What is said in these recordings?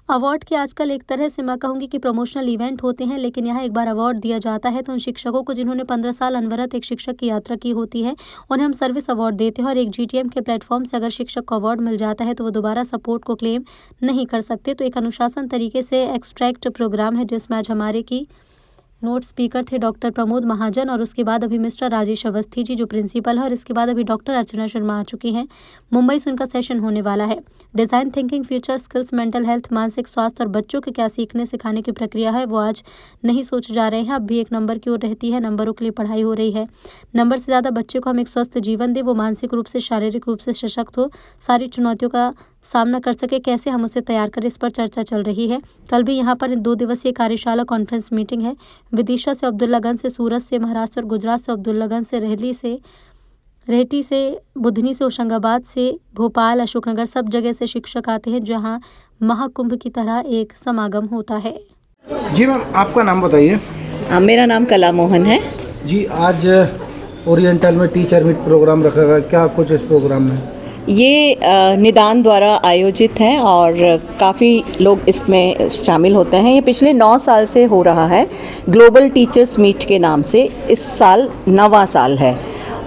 Award की आजकल एक तरह से मैं कहूँगी कि प्रमोशनल इवेंट होते हैं, लेकिन यहाँ एक बार अवार्ड दिया जाता है तो उन शिक्षकों को जिन्होंने 15 साल अनवरत एक शिक्षक की यात्रा की होती है, उन्हें हम सर्विस अवार्ड देते हैं। और एक जीटीएम के प्लेटफॉर्म से अगर शिक्षक को अवार्ड मिल जाता है तो वो दोबारा सपोर्ट को क्लेम नहीं कर सकते। तो एक अनुशासन तरीके से एक्सट्रैक्ट प्रोग्राम है जिसमें आज हमारे की नोट स्पीकर थे डॉक्टर प्रमोद महाजन, और उसके बाद अभी मिस्टर राजेश अवस्थी जी जो प्रिंसिपल है, और इसके बाद अभी डॉक्टर अर्चना शर्मा आ चुकी हैं। मुंबई से उनका सेशन होने वाला है। Design thinking, future skills, mental health, मानसिक स्वास्थ्य और बच्चों के क्या सीखने सिखाने की प्रक्रिया है वो आज नहीं सोच जा रहे हैं। अब भी एक नंबर की ओर रहती है, नंबरों के लिए पढ़ाई हो रही है। नंबर से ज़्यादा बच्चे को हम एक स्वस्थ जीवन दें, वो मानसिक रूप से, शारीरिक रूप से सशक्त हो, सारी चुनौतियों का सामना कर सके, कैसे हम उसे तैयार करें, इस पर चर्चा चल रही है। कल भी यहाँ पर 2 दिवसीय कार्यशाला कॉन्फ्रेंस मीटिंग है। विदिशा से, अब्दुल्लागंज से, सूरत से, महाराष्ट्र और गुजरात से, अब्दुल्लागंज से, रेहटी से, बुधनी से, होशंगाबाद से, भोपाल, अशोकनगर, सब जगह से शिक्षक आते हैं जहाँ महाकुंभ की तरह एक समागम होता है। जी मैम, आपका नाम बताइए। मेरा नाम कला मोहन है जी। आज ओरिएंटल में टीचर मीट प्रोग्राम रखा गया, क्या कुछ इस प्रोग्राम में? ये निदान द्वारा आयोजित है और काफ़ी लोग इसमें शामिल होते हैं। ये पिछले 9 साल से हो रहा है ग्लोबल टीचर्स मीट के नाम से। इस साल 9वां साल है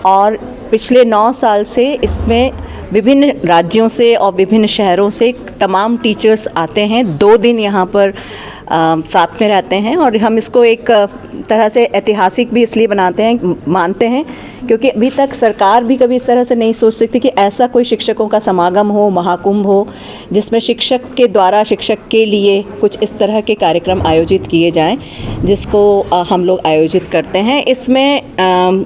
और पिछले 9 साल से इसमें विभिन्न राज्यों से और विभिन्न शहरों से तमाम टीचर्स आते हैं। 2 दिन यहाँ पर साथ में रहते हैं और हम इसको एक तरह से ऐतिहासिक भी इसलिए मानते हैं क्योंकि अभी तक सरकार भी कभी इस तरह से नहीं सोच सकती कि ऐसा कोई शिक्षकों का समागम हो, महाकुंभ हो, जिसमें शिक्षक के द्वारा शिक्षक के लिए कुछ इस तरह के कार्यक्रम आयोजित किए जाएं, जिसको हम लोग आयोजित करते हैं। इसमें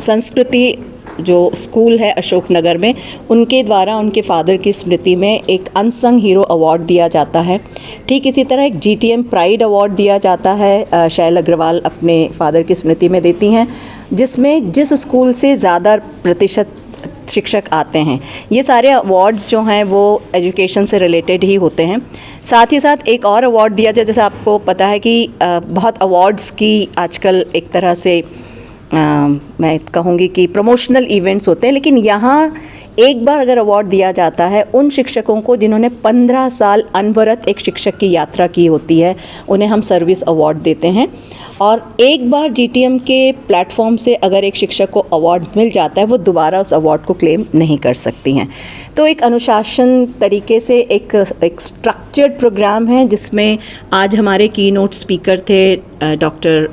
संस्कृति जो स्कूल है अशोकनगर में, उनके द्वारा उनके फादर की स्मृति में एक अनसंग हीरो अवार्ड दिया जाता है। ठीक इसी तरह एक जीटीएम प्राइड अवार्ड दिया जाता है, शैल अग्रवाल अपने फादर की स्मृति में देती हैं, जिसमें जिस स्कूल से ज़्यादा प्रतिशत शिक्षक आते हैं। ये सारे अवार्ड्स जो हैं वो एजुकेशन से रिलेटेड ही होते हैं। साथ ही साथ एक और अवार्ड दिया जाए, जैसे आपको पता है कि बहुत अवार्ड्स की आजकल एक तरह से मैं कहूँगी कि प्रमोशनल इवेंट्स होते हैं, लेकिन यहाँ एक बार अगर अवार्ड दिया जाता है उन शिक्षकों को जिन्होंने 15 साल अनवरत एक शिक्षक की यात्रा की होती है, उन्हें हम सर्विस अवार्ड देते हैं। और एक बार जीटीएम के प्लेटफॉर्म से अगर एक शिक्षक को अवार्ड मिल जाता है, वो दोबारा उस अवार्ड को क्लेम नहीं कर सकती हैं। तो एक अनुशासन तरीके से एक स्ट्रक्चर्ड प्रोग्राम है, जिसमें आज हमारे कीनोट स्पीकर थे डॉक्टर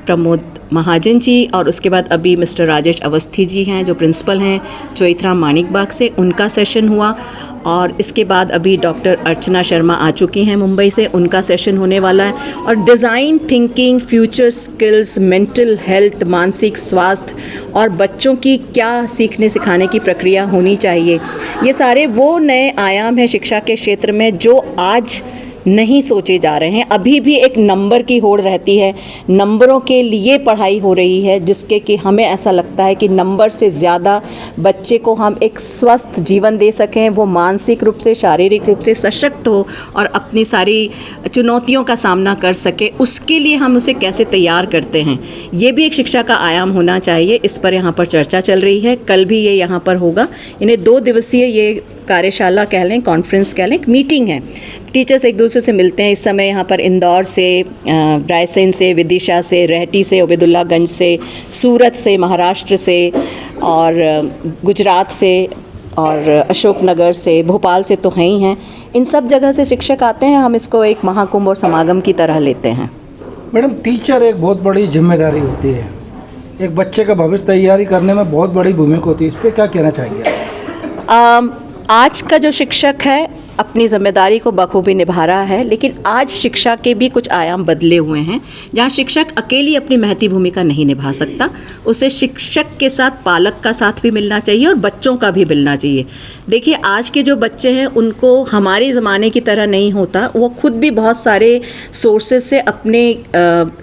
प्रमोद महाजन जी, और उसके बाद अभी मिस्टर राजेश अवस्थी जी हैं जो प्रिंसिपल हैं चोइथराम मानिकबाग से, उनका सेशन हुआ। और इसके बाद अभी डॉक्टर अर्चना शर्मा आ चुकी हैं मुंबई से, उनका सेशन होने वाला है। और design thinking, future skills, mental health, मानसिक स्वास्थ्य और बच्चों की क्या सीखने सिखाने की प्रक्रिया होनी चाहिए, ये सारे वो नए आयाम हैं शिक्षा के क्षेत्र में जो आज नहीं सोचे जा रहे हैं। अभी भी एक नंबर की होड़ रहती है, नंबरों के लिए पढ़ाई हो रही है, जिसके कि हमें ऐसा लगता है कि नंबर से ज़्यादा बच्चे को हम एक स्वस्थ जीवन दे सकें, वो मानसिक रूप से, शारीरिक रूप से सशक्त हो और अपनी सारी चुनौतियों का सामना कर सके, उसके लिए हम उसे कैसे तैयार करते हैं, ये भी एक शिक्षा का आयाम होना चाहिए। इस पर यहाँ पर चर्चा चल रही है। कल भी ये यहाँ पर होगा। इन्हें 2 दिवसीय ये कार्यशाला कह लें, कॉन्फ्रेंस कह लें, मीटिंग है। टीचर्स एक दूसरे से मिलते हैं। इस समय यहाँ पर इंदौर से, रायसेन से, विदिशा से, रेहटी से, अब्दुल्लागंज से, सूरत से, महाराष्ट्र से और गुजरात से और अशोकनगर से, भोपाल से तो हैं ही हैं। इन सब जगह से शिक्षक आते हैं। हम इसको एक महाकुंभ और समागम की तरह लेते हैं। मैडम, टीचर एक बहुत बड़ी जिम्मेदारी होती है, एक बच्चे का भविष्य तैयारी करने में बहुत बड़ी भूमिका होती है, इस पर क्या कहना चाहिए? आज का जो शिक्षक है अपनी ज़िम्मेदारी को बखूबी निभा रहा है, लेकिन आज शिक्षा के भी कुछ आयाम बदले हुए हैं, जहाँ शिक्षक अकेली अपनी महती भूमिका नहीं निभा सकता। उसे शिक्षक के साथ पालक का साथ भी मिलना चाहिए और बच्चों का भी मिलना चाहिए। देखिए, आज के जो बच्चे हैं उनको हमारे ज़माने की तरह नहीं होता, वो खुद भी बहुत सारे सोर्सेज से अपने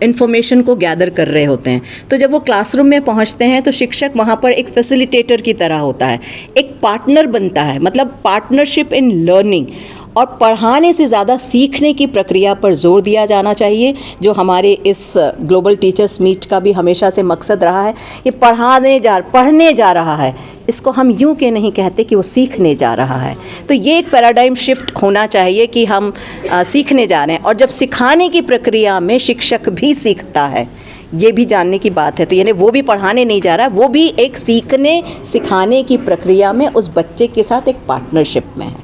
इंफॉर्मेशन को गैदर कर रहे होते हैं। तो जब वो क्लासरूम में पहुँचते हैं तो शिक्षक वहाँ पर एक फैसिलिटेटर की तरह होता है, एक पार्टनर बनता है, मतलब पार्टनरशिप इन लर्निंग। और पढ़ाने से ज़्यादा सीखने की प्रक्रिया पर जोर दिया जाना चाहिए, जो हमारे इस ग्लोबल टीचर्स मीट का भी हमेशा से मकसद रहा है। ये पढ़ने जा रहा है, इसको हम यूं के नहीं कहते कि वो सीखने जा रहा है। तो ये एक पैराडाइम शिफ्ट होना चाहिए कि हम सीखने जा रहे हैं, और जब सिखाने की प्रक्रिया में शिक्षक भी सीखता है, ये भी जानने की बात है। तो यानी वो भी पढ़ाने नहीं जा रहा, वो भी एक सीखने सिखाने की प्रक्रिया में उस बच्चे के साथ एक पार्टनरशिप में है।